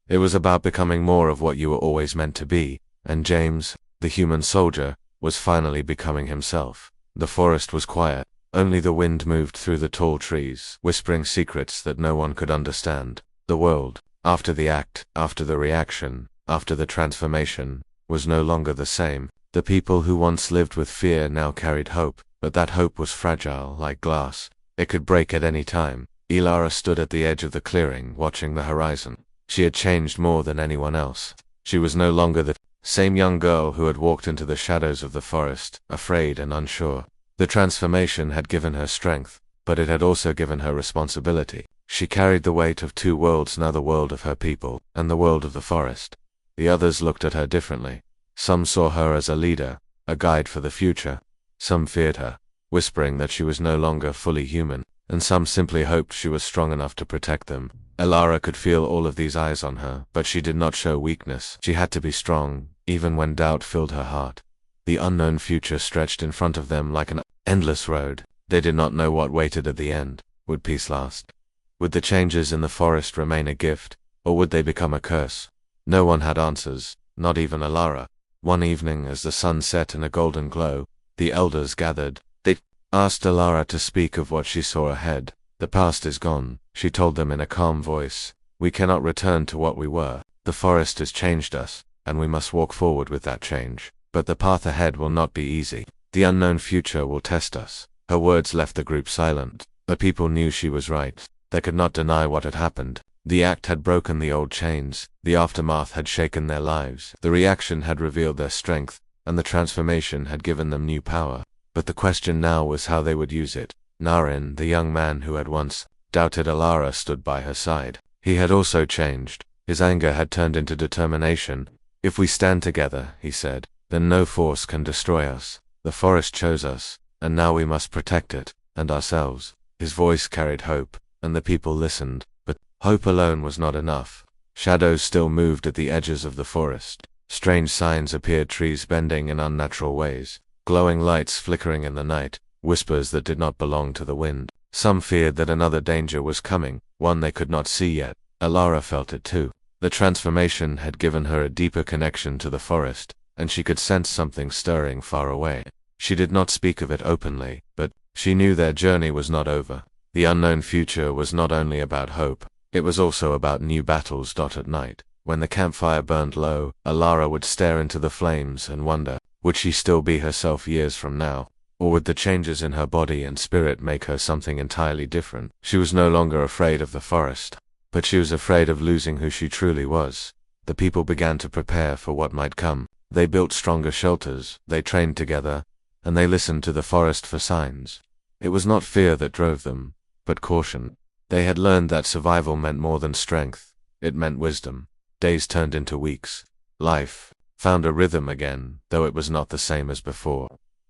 It was about becoming more of what you were always meant to be, and James, the human soldier, was finally becoming himself. The forest was quiet. Only the wind moved through the tall trees, whispering secrets that no one could understand. The world, after the act, after the reaction, after the transformation, was no longer the same. The people who once lived with fear now carried hope, but that hope was fragile, like glass. It could break at any time. Elara stood at the edge of the clearing, watching the horizon. She had changed more than anyone else. She was no longer the same young girl who had walked into the shadows of the forest, afraid and unsure. The transformation had given her strength, but it had also given her responsibility. She carried the weight of two worlds, now the world of her people, and the world of the forest. The others looked at her differently. Some saw her as a leader, a guide for the future. Some feared her, whispering that she was no longer fully human, and some simply hoped she was strong enough to protect them. Elara could feel all of these eyes on her, but she did not show weakness. She had to be strong, even when doubt filled her heart. The unknown future stretched in front of them like an endless road. They did not know what waited at the end. Would peace last? Would the changes in the forest remain a gift, or would they become a curse? No one had answers, not even Elara. One evening, as the sun set in a golden glow, the elders gathered. They asked Elara to speak of what she saw ahead. The past is gone, she told them in a calm voice. We cannot return to what we were. The forest has changed us, and we must walk forward with that change. But the path ahead will not be easy. The unknown future will test us. Her words left the group silent. The people knew she was right. They could not deny what had happened. The act had broken the old chains. The aftermath had shaken their lives. The reaction had revealed their strength, and the transformation had given them new power. But the question now was how they would use it. Maren, the young man who had once doubted Elara, stood by her side. He had also changed. His anger had turned into determination. If we stand together, he said, then no force can destroy us. The forest chose us, and now we must protect it, and ourselves. His voice carried hope, and the people listened, but hope alone was not enough. Shadows still moved at the edges of the forest. Strange signs appeared, trees bending in unnatural ways, glowing lights flickering in the night, whispers that did not belong to the wind. Some feared that another danger was coming, one they could not see yet. Elara felt it too. The transformation had given her a deeper connection to the forest, and she could sense something stirring far away. She did not speak of it openly, but she knew their journey was not over. The unknown future was not only about hope, it was also about new battles. At night, when the campfire burned low, Elara would stare into the flames and wonder, would she still be herself years from now? Or would the changes in her body and spirit make her something entirely different? She was no longer afraid of the forest, but she was afraid of losing who she truly was. The people began to prepare for what might come. They built stronger shelters, they trained together, and they listened to the forest for signs. It was not fear that drove them, but caution. They had learned that survival meant more than strength. It meant wisdom. Days turned into weeks. Life found a rhythm again, though it was not the same as before.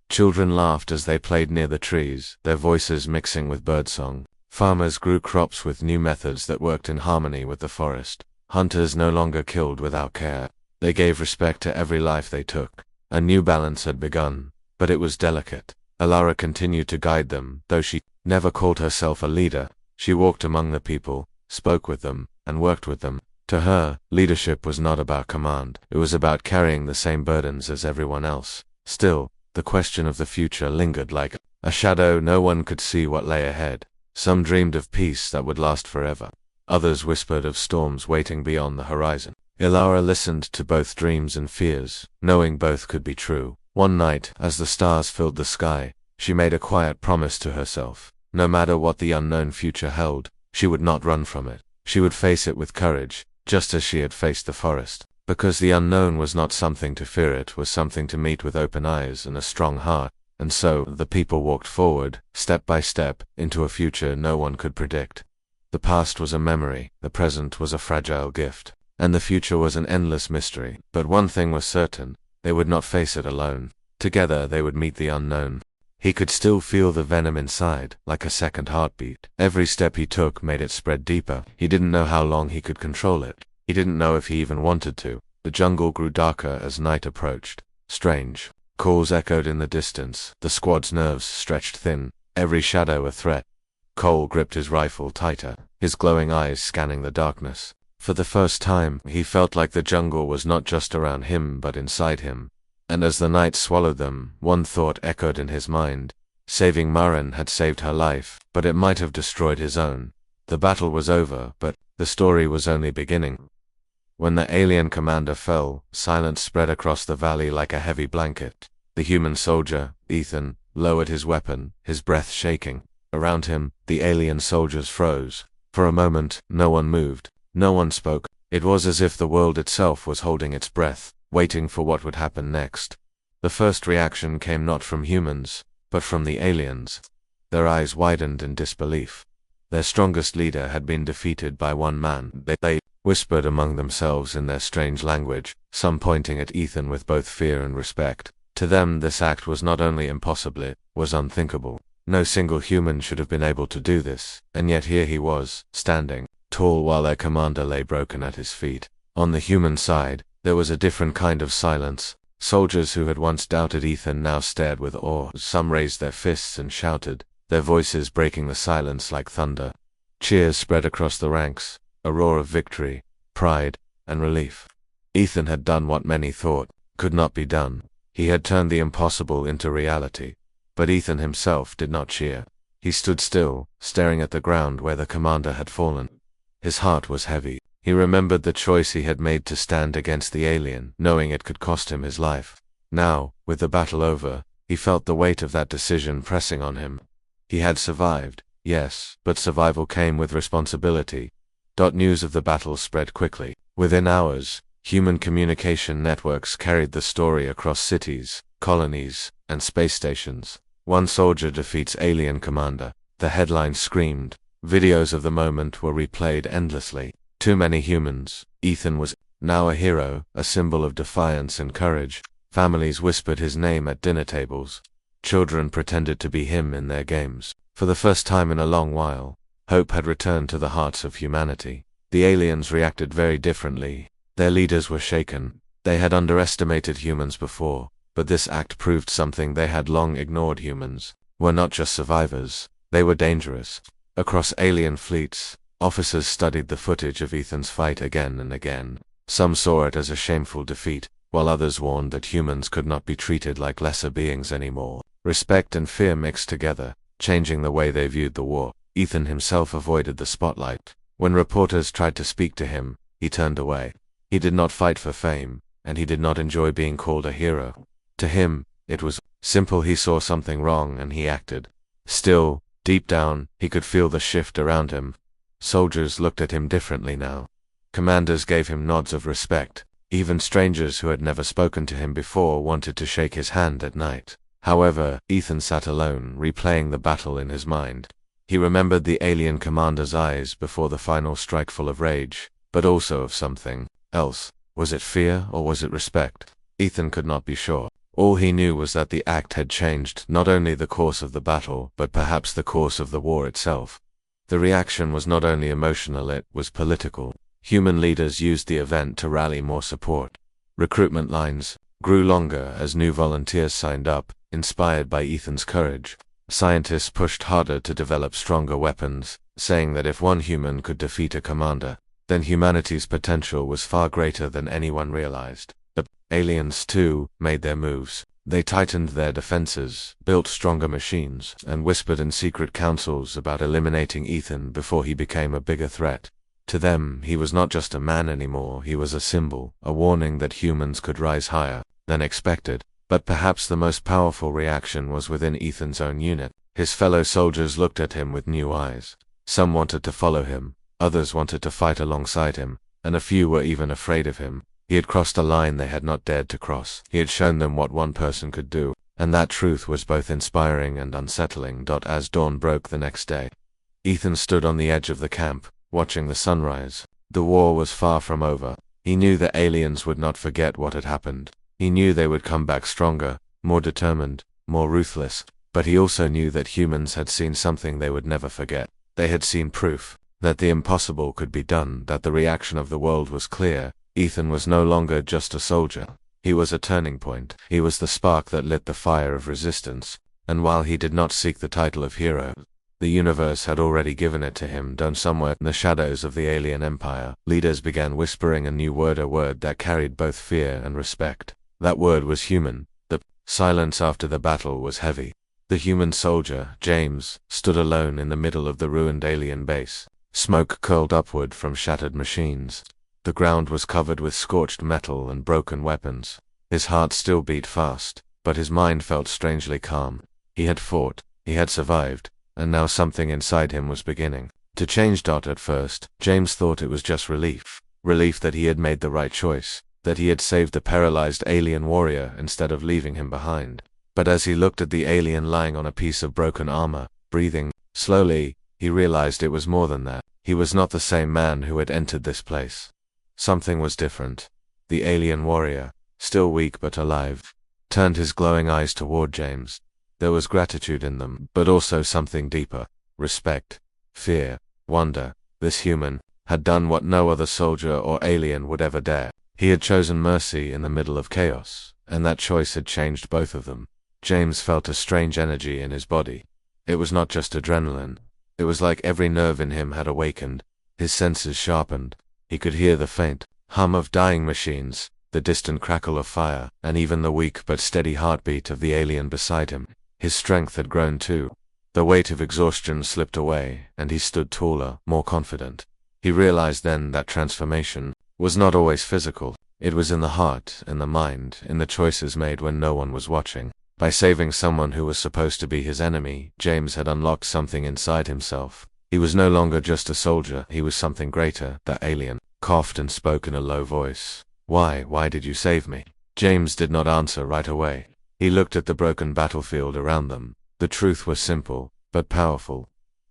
Children laughed as they played near the trees, their voices mixing with birdsong. Farmers grew crops with new methods that worked in harmony with the forest. Hunters no longer killed without care. They gave respect to every life they took. A new balance had begun, but it was delicate. Elara continued to guide them, though she never called herself a leader. She walked among the people, spoke with them, and worked with them. To her, leadership was not about command. It was about carrying the same burdens as everyone else. Still, the question of the future lingered like a shadow. No one could see what lay ahead. Some dreamed of peace that would last forever. Others whispered of storms waiting beyond the horizon. Elara listened to both dreams and fears, knowing both could be true. One night, as the stars filled the sky, she made a quiet promise to herself. No matter what the unknown future held, she would not run from it. She would face it with courage, just as she had faced the forest. Because the unknown was not something to fear, it was something to meet with open eyes and a strong heart. And so, the people walked forward, step by step, into a future no one could predict. The past was a memory, the present was a fragile gift, and the future was an endless mystery. But one thing was certain, they would not face it alone. Together they would meet the unknown. He could still feel the venom inside, like a second heartbeat. Every step he took made it spread deeper. He didn't know how long he could control it. He didn't know if he even wanted to. The jungle grew darker as night approached. Strange calls echoed in the distance. The squad's nerves stretched thin, every shadow a threat. Cole gripped his rifle tighter, his glowing eyes scanning the darkness. For the first time, he felt like the jungle was not just around him but inside him. And as the night swallowed them, one thought echoed in his mind. Saving Maren had saved her life, but it might have destroyed his own. The battle was over, but the story was only beginning. When the alien commander fell, silence spread across the valley like a heavy blanket. The human soldier, Ethan, lowered his weapon, his breath shaking. Around him, the alien soldiers froze. For a moment, no one moved. No one spoke. It was as if the world itself was holding its breath, waiting for what would happen next. The first reaction came not from humans, but from the aliens. Their eyes widened in disbelief. Their strongest leader had been defeated by one man. They whispered among themselves in their strange language, some pointing at Ethan with both fear and respect. To them, this act was not only impossible, it was unthinkable. No single human should have been able to do this, and yet here he was, standing tall while their commander lay broken at his feet. On the human side, there was a different kind of silence. Soldiers who had once doubted Ethan now stared with awe. Some raised their fists and shouted, their voices breaking the silence like thunder. Cheers spread across the ranks, a roar of victory, pride, and relief. Ethan had done what many thought could not be done. He had turned the impossible into reality. But Ethan himself did not cheer. He stood still, staring at the ground where the commander had fallen. His heart was heavy. He remembered the choice he had made to stand against the alien, knowing it could cost him his life. Now, with the battle over, he felt the weight of that decision pressing on him. He had survived, yes, but survival came with responsibility. News of the battle spread quickly. Within hours, human communication networks carried the story across cities, colonies, and space stations. One soldier defeats alien commander. The headlines screamed. Videos of the moment were replayed endlessly. Too many humans. Ethan was now a hero, a symbol of defiance and courage. Families whispered his name at dinner tables. Children pretended to be him in their games. For the first time in a long while, hope had returned to the hearts of humanity. The aliens reacted very differently. Their leaders were shaken. They had underestimated humans before, but this act proved something they had long ignored. Humans were not just survivors, they were dangerous. Across alien fleets, officers studied the footage of Ethan's fight again and again. Some saw it as a shameful defeat, while others warned that humans could not be treated like lesser beings anymore. Respect and fear mixed together, changing the way they viewed the war. Ethan himself avoided the spotlight. When reporters tried to speak to him, he turned away. He did not fight for fame, and he did not enjoy being called a hero. To him, it was simple. He saw something wrong and he acted. Still, deep down, he could feel the shift around him. Soldiers looked at him differently now. Commanders gave him nods of respect. Even strangers who had never spoken to him before wanted to shake his hand at night. However, Ethan sat alone, replaying the battle in his mind. He remembered the alien commander's eyes before the final strike, full of rage, but also of something else. Was it fear or was it respect? Ethan could not be sure. All he knew was that the act had changed not only the course of the battle, but perhaps the course of the war itself. The reaction was not only emotional, it was political. Human leaders used the event to rally more support. Recruitment lines grew longer as new volunteers signed up, inspired by Ethan's courage. Scientists pushed harder to develop stronger weapons, saying that if one human could defeat a commander, then humanity's potential was far greater than anyone realized. The aliens, too, made their moves. They tightened their defenses, built stronger machines, and whispered in secret councils about eliminating Ethan before he became a bigger threat. To them, he was not just a man anymore, he was a symbol, a warning that humans could rise higher than expected. But perhaps the most powerful reaction was within Ethan's own unit. His fellow soldiers looked at him with new eyes. Some wanted to follow him, others wanted to fight alongside him, and a few were even afraid of him. He had crossed a line they had not dared to cross. He had shown them what one person could do, and that truth was both inspiring and unsettling. As dawn broke the next day, Ethan stood on the edge of the camp, watching the sunrise. The war was far from over. He knew the aliens would not forget what had happened. He knew they would come back stronger, more determined, more ruthless, but he also knew that humans had seen something they would never forget. They had seen proof that the impossible could be done, that the reaction of the world was clear. Ethan was no longer just a soldier. He was a turning point. He was the spark that lit the fire of resistance, and while he did not seek the title of hero, The universe had already given it to him, done somewhere in the shadows of the alien empire. Leaders began whispering a new word, a word that carried both fear and respect. That word was human. The silence after the battle was heavy. The human soldier, James, stood alone in the middle of the ruined alien base. Smoke curled upward from shattered machines. The ground was covered with scorched metal and broken weapons. His heart still beat fast, but his mind felt strangely calm. He had fought, he had survived, and now something inside him was beginning to change. At first, James thought it was just relief. Relief that he had made the right choice, that he had saved the paralyzed alien warrior instead of leaving him behind. But as he looked at the alien lying on a piece of broken armor, breathing slowly, he realized it was more than that. He was not the same man who had entered this place. Something was different. The alien warrior, still weak but alive, turned his glowing eyes toward James. There was gratitude in them, but also something deeper. Respect, fear, wonder. This human had done what no other soldier or alien would ever dare. He had chosen mercy in the middle of chaos, and that choice had changed both of them. James felt a strange energy in his body. It was not just adrenaline. It was like every nerve in him had awakened. His senses sharpened. He could hear the faint hum of dying machines, the distant crackle of fire, and even the weak but steady heartbeat of the alien beside him. His strength had grown too. The weight of exhaustion slipped away, and he stood taller, more confident. He realized then that transformation was not always physical. It was in the heart, in the mind, in the choices made when no one was watching. By saving someone who was supposed to be his enemy, James had unlocked something inside himself. He was no longer just a soldier, he was something greater. That alien coughed and spoke in a low voice. Why did you save me?" James did not answer right away. He looked at the broken battlefield around them. The truth was simple, but powerful.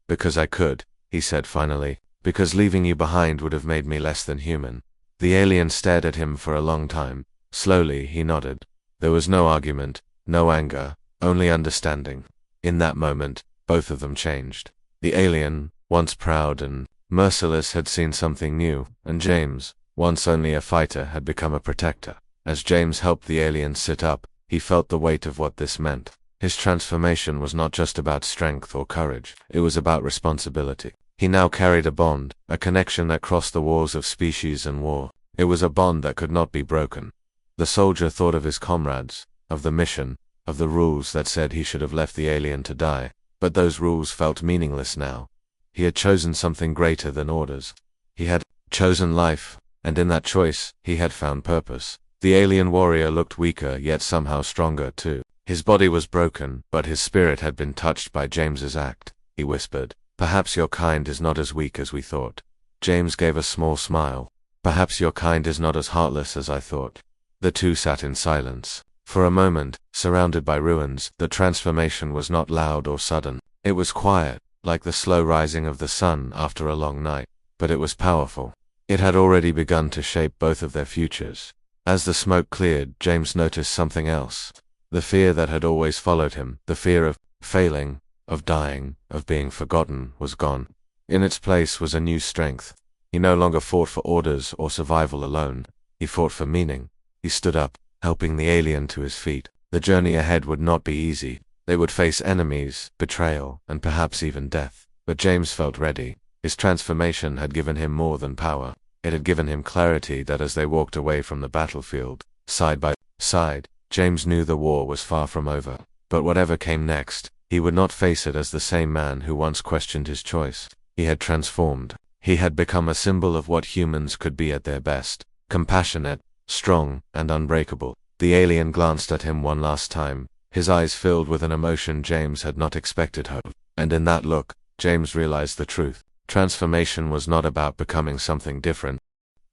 "Because I could," he said finally. "Because leaving you behind would have made me less than human." The alien stared at him for a long time. Slowly, he nodded. There was no argument, no anger, only understanding. In that moment, both of them changed. The alien, once proud and merciless, had seen something new, and James, once only a fighter, had become a protector. As James helped the alien sit up, he felt the weight of what this meant. His transformation was not just about strength or courage, it was about responsibility. He now carried a bond, a connection that crossed the walls of species and war. It was a bond that could not be broken. The soldier thought of his comrades, of the mission, of the rules that said he should have left the alien to die. But those rules felt meaningless now. He had chosen something greater than orders. He had chosen life, and in that choice, he had found purpose. The alien warrior looked weaker, yet somehow stronger too. His body was broken, but his spirit had been touched by James's act. He whispered, "Perhaps your kind is not as weak as we thought." James gave a small smile. "Perhaps your kind is not as heartless as I thought." The two sat in silence. For a moment, surrounded by ruins, the transformation was not loud or sudden. It was quiet, like the slow rising of the sun after a long night. But it was powerful. It had already begun to shape both of their futures. As the smoke cleared, James noticed something else. The fear that had always followed him, the fear of failing, of dying, of being forgotten, was gone. In its place was a new strength. He no longer fought for orders or survival alone. He fought for meaning. He stood up, helping the alien to his feet. The journey ahead would not be easy. They would face enemies, betrayal, and perhaps even death. But James felt ready. His transformation had given him more than power. It had given him clarity that as they walked away from the battlefield, side by side, James knew the war was far from over. But whatever came next, he would not face it as the same man who once questioned his choice. He had transformed. He had become a symbol of what humans could be at their best. Compassionate, strong, and unbreakable. The alien glanced at him one last time, his eyes filled with an emotion James had not expected her. And in that look, James realized the truth. Transformation was not about becoming something different.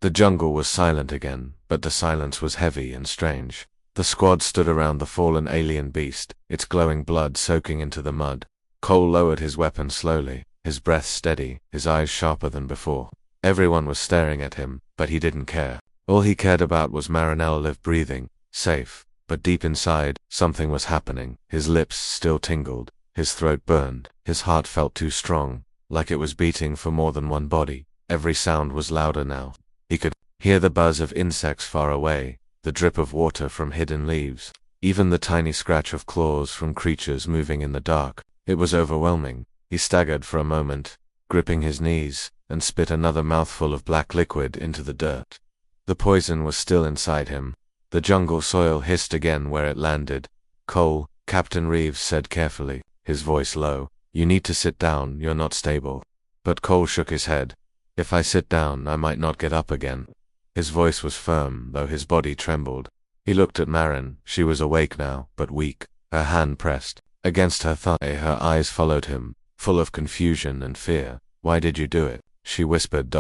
The jungle was silent again, but the silence was heavy and strange. The squad stood around the fallen alien beast, its glowing blood soaking into the mud. Cole lowered his weapon slowly, his breath steady, his eyes sharper than before. Everyone was staring at him, but he didn't care. All he cared about was Marinelle live breathing, safe. But deep inside, something was happening. His lips still tingled, his throat burned, his heart felt too strong, like it was beating for more than one body. Every sound was louder now. He could hear the buzz of insects far away, the drip of water from hidden leaves, even the tiny scratch of claws from creatures moving in the dark. It was overwhelming. He staggered for a moment, gripping his knees, and spit another mouthful of black liquid into the dirt. The poison was still inside him. The jungle soil hissed again where it landed. "Cole," Captain Reeves said carefully, his voice low, "you need to sit down, you're not stable." But Cole shook his head. "If I sit down, I might not get up again." His voice was firm, though his body trembled. He looked at Maren. She was awake now, but weak. Her hand pressed against her thigh. Her eyes followed him, full of confusion and fear. "Why did you do it?" she whispered.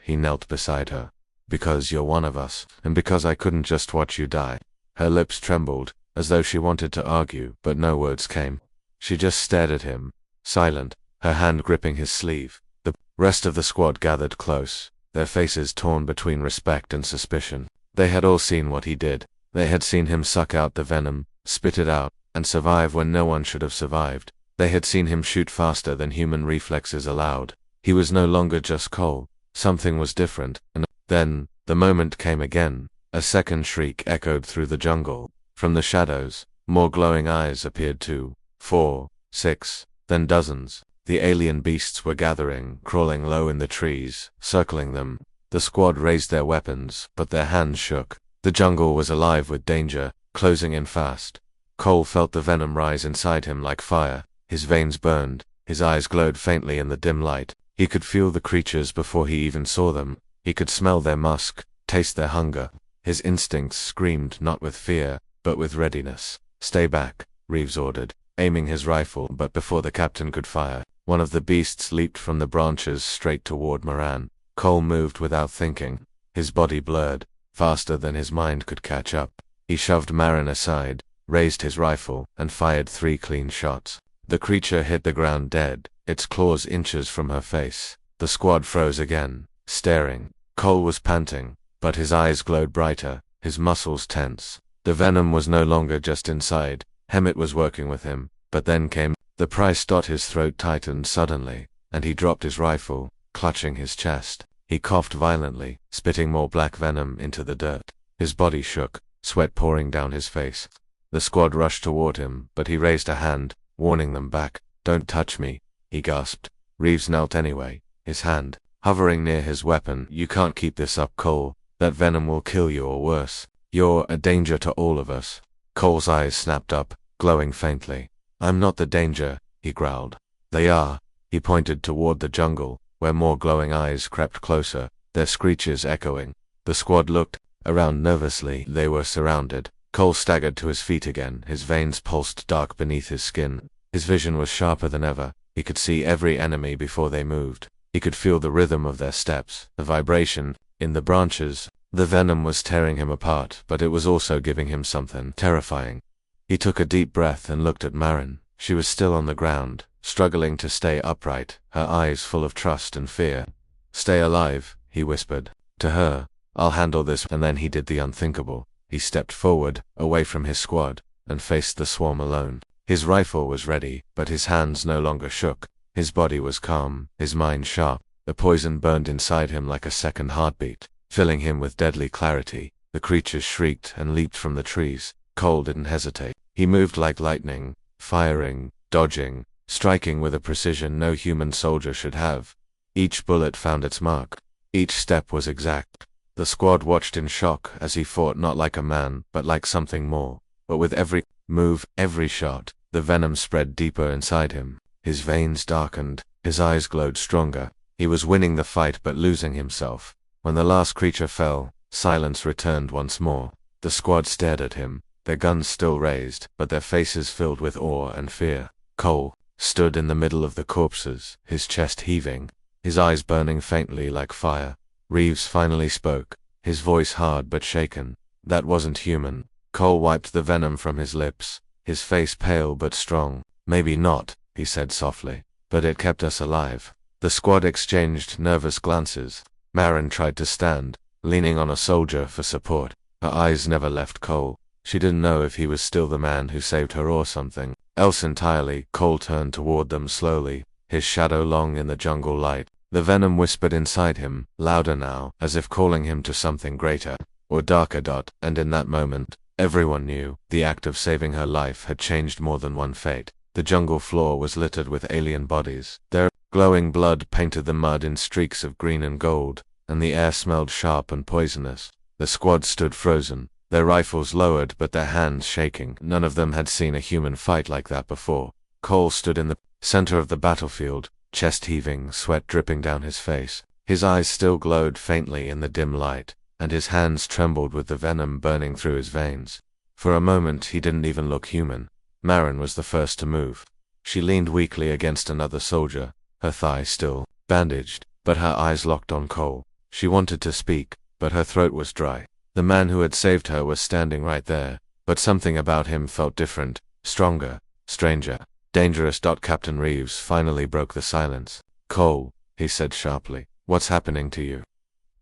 He knelt beside her. "Because you're one of us, and because I couldn't just watch you die." Her lips trembled, as though she wanted to argue, but no words came. She just stared at him, silent, her hand gripping his sleeve. The rest of the squad gathered close, their faces torn between respect and suspicion. They had all seen what he did. They had seen him suck out the venom, spit it out, and survive when no one should have survived. They had seen him shoot faster than human reflexes allowed. He was no longer just Cole. Something was different, and then, the moment came again. A second shriek echoed through the jungle. From the shadows, more glowing eyes appeared 2, 4, 6, then dozens. The alien beasts were gathering, crawling low in the trees, circling them. The squad raised their weapons, but their hands shook. The jungle was alive with danger, closing in fast. Cole felt the venom rise inside him like fire. His veins burned, his eyes glowed faintly in the dim light. He could feel the creatures before he even saw them. He could smell their musk, taste their hunger. His instincts screamed not with fear, but with readiness. "Stay back," Reeves ordered, aiming his rifle, but before the captain could fire, one of the beasts leaped from the branches straight toward Maren. Cole moved without thinking. His body blurred, faster than his mind could catch up. He shoved Maren aside, raised his rifle, and fired 3 clean shots. The creature hit the ground dead, its claws inches from her face. The squad froze again, staring. Cole was panting, but his eyes glowed brighter, his muscles tense. The venom was no longer just inside. Hemet was working with him. But then came the price. His throat tightened suddenly, and he dropped his rifle, clutching his chest. He coughed violently, spitting more black venom into the dirt. His body shook, sweat pouring down his face. The squad rushed toward him, but he raised a hand, warning them back. "Don't touch me," he gasped. Reeves knelt anyway, his hand hovering near his weapon. "You can't keep this up, Cole. That venom will kill you or worse. You're a danger to all of us." Cole's eyes snapped up, glowing faintly. "I'm not the danger," he growled. "They are." He pointed toward the jungle, where more glowing eyes crept closer, their screeches echoing. The squad looked around nervously. They were surrounded. Cole staggered to his feet again, his veins pulsed dark beneath his skin. His vision was sharper than ever. He could see every enemy before they moved. He could feel the rhythm of their steps, the vibration in the branches. The venom was tearing him apart, but it was also giving him something terrifying. He took a deep breath and looked at Maren. She was still on the ground, struggling to stay upright, her eyes full of trust and fear. "Stay alive," he whispered. To her, "I'll handle this." And then he did the unthinkable. He stepped forward, away from his squad, and faced the swarm alone. His rifle was ready, but his hands no longer shook. His body was calm, his mind sharp. The poison burned inside him like a second heartbeat, filling him with deadly clarity. The creatures shrieked and leaped from the trees. Cole didn't hesitate. He moved like lightning, firing, dodging, striking with a precision no human soldier should have. Each bullet found its mark. Each step was exact. The squad watched in shock as he fought not like a man, but like something more. But with every move, every shot, the venom spread deeper inside him. His veins darkened, his eyes glowed stronger. He was winning the fight but losing himself. When the last creature fell, silence returned once more. The squad stared at him, their guns still raised, but their faces filled with awe and fear. Cole stood in the middle of the corpses, his chest heaving, his eyes burning faintly like fire. Reeves finally spoke, his voice hard but shaken. "That wasn't human." Cole wiped the venom from his lips, his face pale but strong. "Maybe not," he said softly, "but it kept us alive." The squad exchanged nervous glances. Maren tried to stand, leaning on a soldier for support. Her eyes never left Cole. She didn't know if he was still the man who saved her or something else entirely. Cole turned toward them slowly, his shadow long in the jungle light. The venom whispered inside him, louder now, as if calling him to something greater, or darker. And in that moment, everyone knew, the act of saving her life had changed more than one fate. The jungle floor was littered with alien bodies. Their glowing blood painted the mud in streaks of green and gold, and the air smelled sharp and poisonous. The squad stood frozen, their rifles lowered but their hands shaking. None of them had seen a human fight like that before. Cole stood in the center of the battlefield, chest heaving, sweat dripping down his face. His eyes still glowed faintly in the dim light, and his hands trembled with the venom burning through his veins. For a moment he didn't even look human. Maren was the first to move. She leaned weakly against another soldier, her thigh still bandaged, but her eyes locked on Cole. She wanted to speak, but her throat was dry. The man who had saved her was standing right there, but something about him felt different, stronger, stranger, dangerous. Captain Reeves finally broke the silence. "Cole," he said sharply, "what's happening to you?"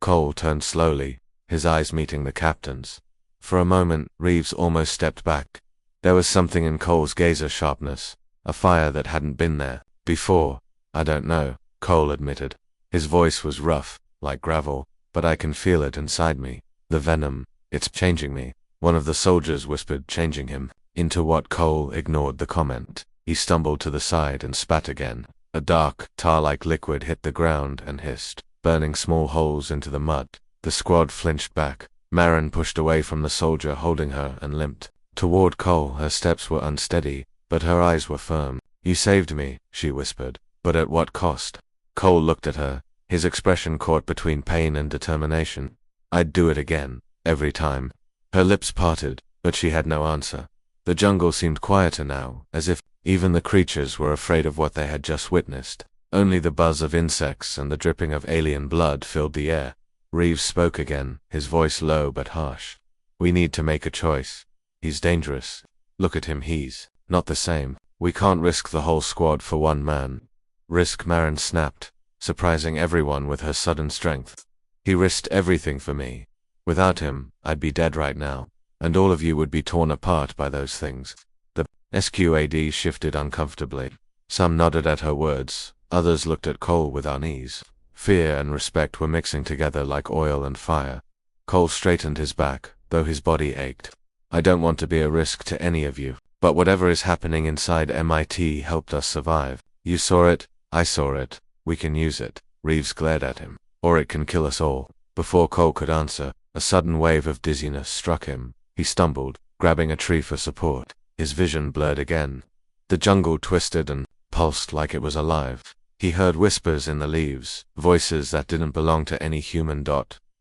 Cole turned slowly, his eyes meeting the captain's. For a moment, Reeves almost stepped back. There was something in Cole's gazer sharpness, a fire that hadn't been there before. "I don't know," Cole admitted. His voice was rough, like gravel, but I can feel it inside me. "The venom, it's changing me," one of the soldiers whispered, changing him. Into what? Cole ignored the comment. He stumbled to the side and spat again. A dark, tar-like liquid hit the ground and hissed, burning small holes into the mud. The squad flinched back. Maren pushed away from the soldier holding her and limped toward Cole. Her steps were unsteady, but her eyes were firm. "You saved me," she whispered, "but at what cost?" Cole looked at her, his expression caught between pain and determination. "I'd do it again, every time." Her lips parted, but she had no answer. The jungle seemed quieter now, as if even the creatures were afraid of what they had just witnessed. Only the buzz of insects and the dripping of alien blood filled the air. Reeves spoke again, his voice low but harsh. "We need to make a choice. He's dangerous. Look at him, he's not the same. We can't risk the whole squad for one man." "Risk?" Maren snapped, surprising everyone with her sudden strength. "He risked everything for me. Without him, I'd be dead right now, and all of you would be torn apart by those things." The squad shifted uncomfortably. Some nodded at her words, others looked at Cole with unease. Fear and respect were mixing together like oil and fire. Cole straightened his back, though his body ached. "I don't want to be a risk to any of you, but whatever is happening inside MIT helped us survive. You saw it, I saw it, we can use it." Reeves glared at him. "Or it can kill us all." Before Cole could answer, a sudden wave of dizziness struck him. He stumbled, grabbing a tree for support. His vision blurred again. The jungle twisted and pulsed like it was alive. He heard whispers in the leaves, voices that didn't belong to any human.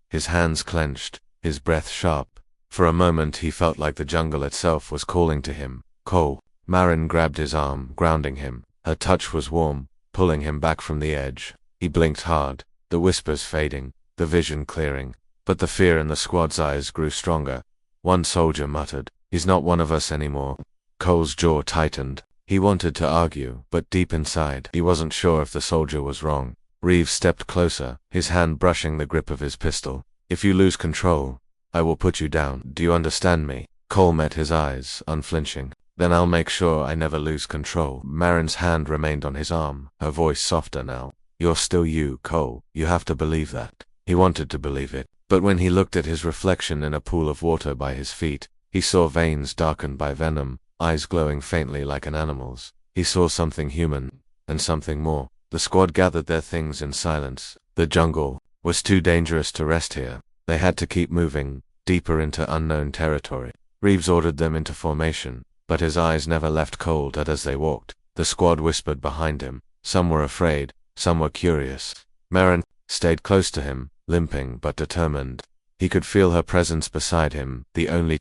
His hands clenched, his breath sharp. For a moment he felt like the jungle itself was calling to him. "Cole." Maren grabbed his arm, grounding him. Her touch was warm, pulling him back from the edge. He blinked hard, the whispers fading, the vision clearing. But the fear in the squad's eyes grew stronger. One soldier muttered, "He's not one of us anymore." Cole's jaw tightened. He wanted to argue, but deep inside, he wasn't sure if the soldier was wrong. Reeves stepped closer, his hand brushing the grip of his pistol. "If you lose control, I will put you down. Do you understand me?" Cole met his eyes, unflinching. "Then I'll make sure I never lose control." Maren's hand remained on his arm, her voice softer now. "You're still you, Cole. You have to believe that." He wanted to believe it, but when he looked at his reflection in a pool of water by his feet, he saw veins darkened by venom, eyes glowing faintly like an animal's. He saw something human, and something more. The squad gathered their things in silence. The jungle was too dangerous to rest here. They had to keep moving, deeper into unknown territory. Reeves ordered them into formation, but his eyes never left Cole as they walked. The squad whispered behind him. Some were afraid, some were curious. Maren stayed close to him, limping but determined. He could feel her presence beside him, the only.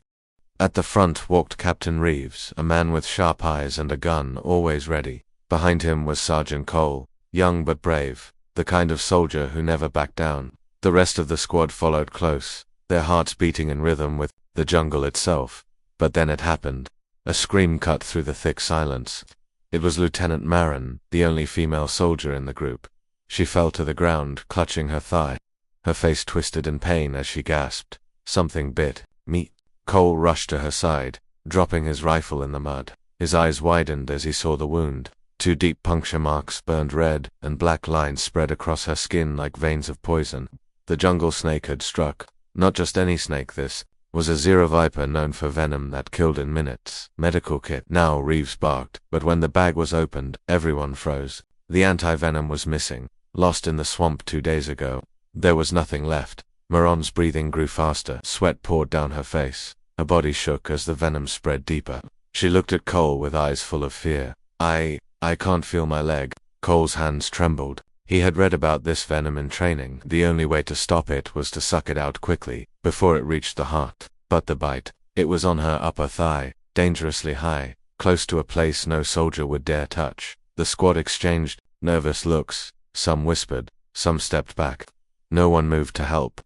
At the front walked Captain Reeves, a man with sharp eyes and a gun always ready. Behind him was Sergeant Cole, young but brave, the kind of soldier who never backed down. The rest of the squad followed close, their hearts beating in rhythm with the jungle itself. But then it happened. A scream cut through the thick silence. It was Lieutenant Maren, the only female soldier in the group. She fell to the ground, clutching her thigh. Her face twisted in pain as she gasped. "Something bit me." Cole rushed to her side, dropping his rifle in the mud. His eyes widened as he saw the wound. 2 deep puncture marks burned red, and black lines spread across her skin like veins of poison. The jungle snake had struck. Not just any snake, this was a Zero Viper known for venom that killed in minutes. Medical kit. Now, Reeves barked, but when the bag was opened, everyone froze. The anti-venom was missing, lost in the swamp 2 days ago. There was nothing left. Maren's breathing grew faster, sweat poured down her face. Her body shook as the venom spread deeper. She looked at Cole with eyes full of fear. I can't feel my leg. Cole's hands trembled. He had read about this venom in training. The only way to stop it was to suck it out quickly, before it reached the heart. But the bite, it was on her upper thigh, dangerously high, close to a place no soldier would dare touch. The squad exchanged nervous looks. Some whispered, some stepped back. No one moved to help.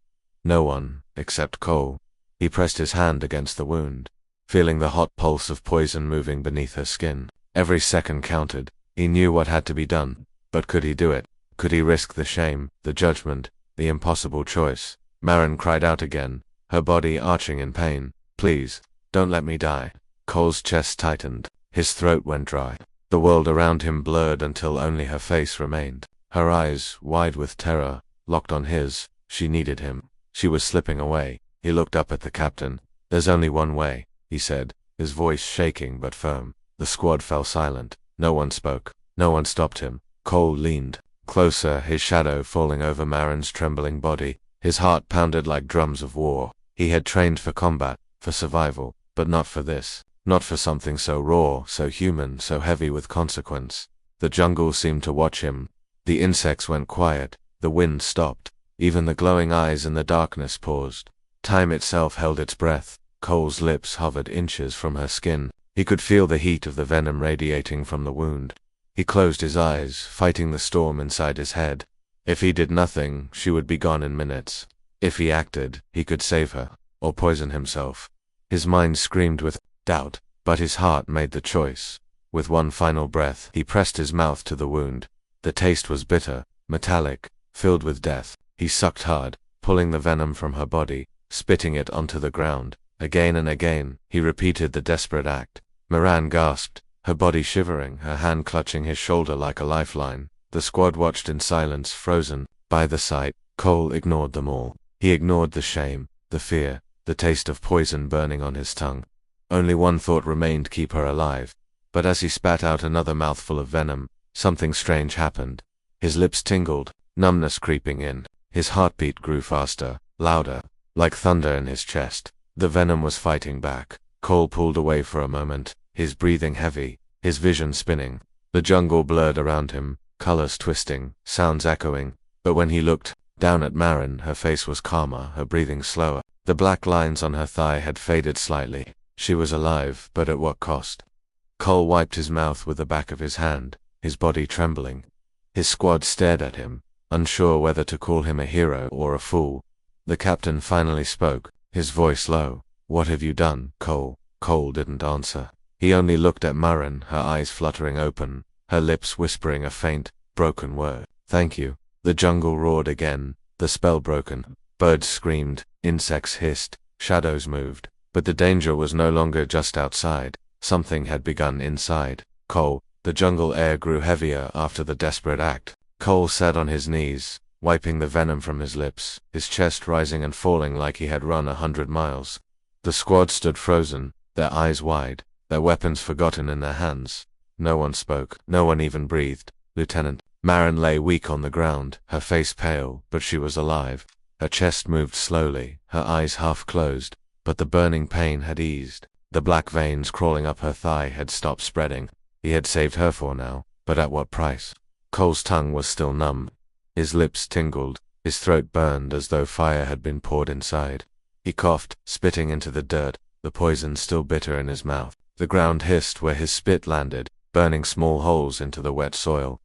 No one, except Cole. He pressed his hand against the wound, feeling the hot pulse of poison moving beneath her skin. Every second counted. He knew what had to be done, but could he do it? Could he risk the shame, the judgment, the impossible choice? Maren cried out again, her body arching in pain. Please, don't let me die. Cole's chest tightened. His throat went dry. The world around him blurred until only her face remained. Her eyes, wide with terror, locked on his. She needed him. She was slipping away. He looked up at the captain. There's only one way, he said, his voice shaking but firm. The squad fell silent. No one spoke. No one stopped him. Cole leaned closer, his shadow falling over Maren's trembling body. His heart pounded like drums of war. He had trained for combat, for survival, but not for this. Not for something so raw, so human, so heavy with consequence. The jungle seemed to watch him. The insects went quiet. The wind stopped. Even the glowing eyes in the darkness paused. Time itself held its breath. Cole's lips hovered inches from her skin. He could feel the heat of the venom radiating from the wound. He closed his eyes, fighting the storm inside his head. If he did nothing, she would be gone in minutes. If he acted, he could save her, or poison himself. His mind screamed with doubt, but his heart made the choice. With one final breath, he pressed his mouth to the wound. The taste was bitter, metallic, filled with death. He sucked hard, pulling the venom from her body, spitting it onto the ground. Again and again, he repeated the desperate act. Maren gasped, her body shivering, her hand clutching his shoulder like a lifeline. The squad watched in silence, frozen by the sight. Cole ignored them all. He ignored the shame, the fear, the taste of poison burning on his tongue. Only one thought remained: keep her alive. But as he spat out another mouthful of venom, something strange happened. His lips tingled, numbness creeping in. His heartbeat grew faster, louder, like thunder in his chest. The venom was fighting back. Cole pulled away for a moment, his breathing heavy, his vision spinning. The jungle blurred around him, colors twisting, sounds echoing. But when he looked down at Maren, her face was calmer, her breathing slower. The black lines on her thigh had faded slightly. She was alive, but at what cost? Cole wiped his mouth with the back of his hand, his body trembling. His squad stared at him, unsure whether to call him a hero or a fool. The captain finally spoke, his voice low. What have you done, Cole? Cole didn't answer. He only looked at Maren, her eyes fluttering open, her lips whispering a faint, broken word. Thank you. The jungle roared again, the spell broken. Birds screamed, insects hissed, shadows moved. But the danger was no longer just outside. Something had begun inside. Cole, the jungle air grew heavier after the desperate act. Cole sat on his knees, wiping the venom from his lips, his chest rising and falling like he had run 100 miles. The squad stood frozen, their eyes wide, their weapons forgotten in their hands. No one spoke, no one even breathed. Lieutenant Maren lay weak on the ground, her face pale, but she was alive. Her chest moved slowly, her eyes half closed, but the burning pain had eased. The black veins crawling up her thigh had stopped spreading. He had saved her for now, but at what price? Cole's tongue was still numb. His lips tingled, his throat burned as though fire had been poured inside. He coughed, spitting into the dirt, the poison still bitter in his mouth. The ground hissed where his spit landed, burning small holes into the wet soil.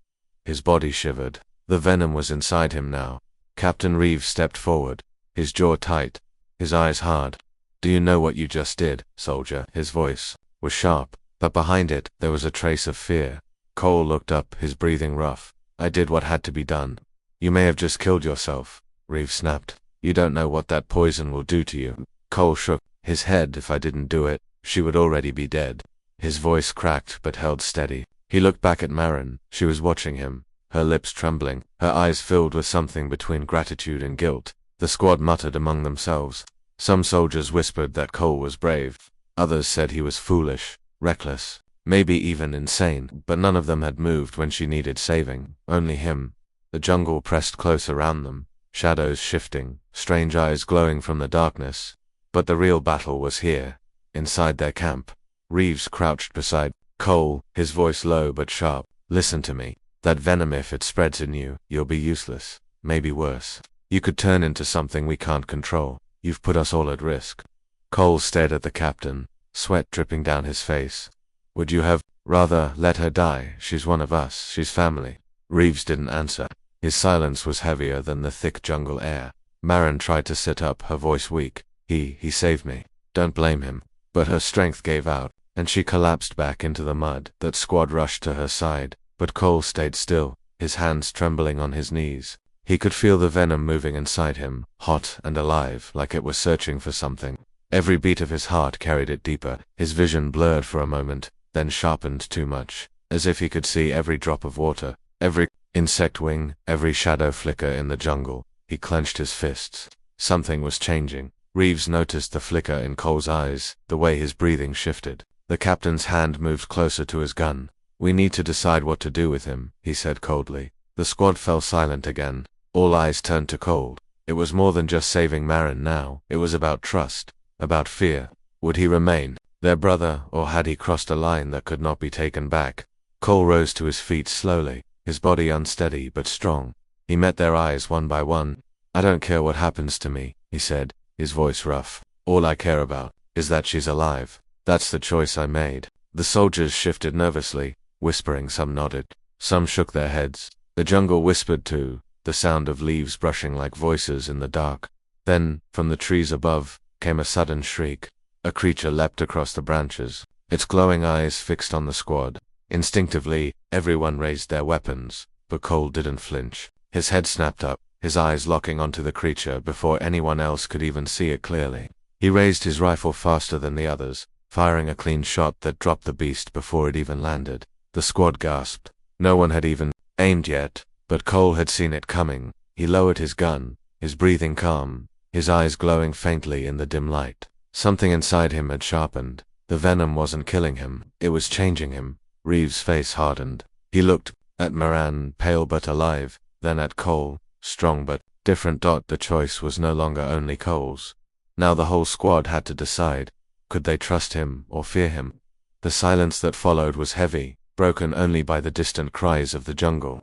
His body shivered. The venom was inside him now. Captain Reeves stepped forward, his jaw tight, his eyes hard. Do you know what you just did, soldier? His voice was sharp, but behind it there was a trace of fear. Cole looked up, his breathing rough. I did what had to be done. You may have just killed yourself, Reeves snapped. You don't know what that poison will do to you. Cole shook his head. If I didn't do it, she would already be dead. His voice cracked but held steady. He looked back at Maren. She was watching him, her lips trembling, her eyes filled with something between gratitude and guilt. The squad muttered among themselves. Some soldiers whispered that Cole was brave. Others said he was foolish, reckless, maybe even insane, but none of them had moved when she needed saving, only him. The jungle pressed close around them, shadows shifting, strange eyes glowing from the darkness. But the real battle was here, inside their camp. Reeves crouched beside Cole, his voice low but sharp. Listen to me. That venom, if it spreads in you, you'll be useless, maybe worse. You could turn into something we can't control. You've put us all at risk. Cole stared at the captain, sweat dripping down his face. Would you have rather let her die? She's one of us, she's family. Reeves didn't answer. His silence was heavier than the thick jungle air. Maren tried to sit up, her voice weak. He saved me. Don't blame him. But her strength gave out, and she collapsed back into the mud. That squad rushed to her side, but Cole stayed still, his hands trembling on his knees. He could feel the venom moving inside him, hot and alive, like it was searching for something. Every beat of his heart carried it deeper. His vision blurred for a moment, then sharpened too much, as if he could see every drop of water, every insect wing, every shadow flicker in the jungle. He clenched his fists. Something was changing. Reeves noticed the flicker in Cole's eyes, the way his breathing shifted. The captain's hand moved closer to his gun. We need to decide what to do with him, he said coldly. The squad fell silent again. All eyes turned to Cole. It was more than just saving Maren now. It was about trust, about fear. Would he remain their brother, or had he crossed a line that could not be taken back? Cole rose to his feet slowly, his body unsteady but strong. He met their eyes one by one. I don't care what happens to me, he said, his voice rough. All I care about is that she's alive. That's the choice I made. The soldiers shifted nervously, whispering. Some nodded. Some shook their heads. The jungle whispered too, the sound of leaves brushing like voices in the dark. Then, from the trees above, came a sudden shriek. A creature leapt across the branches, its glowing eyes fixed on the squad. Instinctively, everyone raised their weapons, but Cole didn't flinch. His head snapped up, his eyes locking onto the creature before anyone else could even see it clearly. He raised his rifle faster than the others, firing a clean shot that dropped the beast before it even landed. The squad gasped. No one had even aimed yet, but Cole had seen it coming. He lowered his gun, his breathing calm, his eyes glowing faintly in the dim light. Something inside him had sharpened. The venom wasn't killing him, it was changing him. Reeves' face hardened. He looked at Maren, pale but alive, then at Cole, strong but different. The choice was no longer only Cole's. Now the whole squad had to decide. Could they trust him or fear him? The silence that followed was heavy, broken only by the distant cries of the jungle.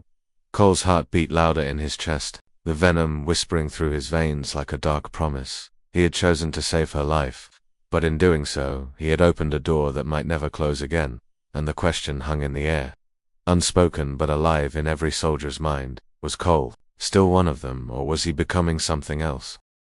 Cole's heart beat louder in his chest, the venom whispering through his veins like a dark promise. He had chosen to save her life, but in doing so, he had opened a door that might never close again, and the question hung in the air. Unspoken but alive in every soldier's mind, was Cole still one of them, or was he becoming something else?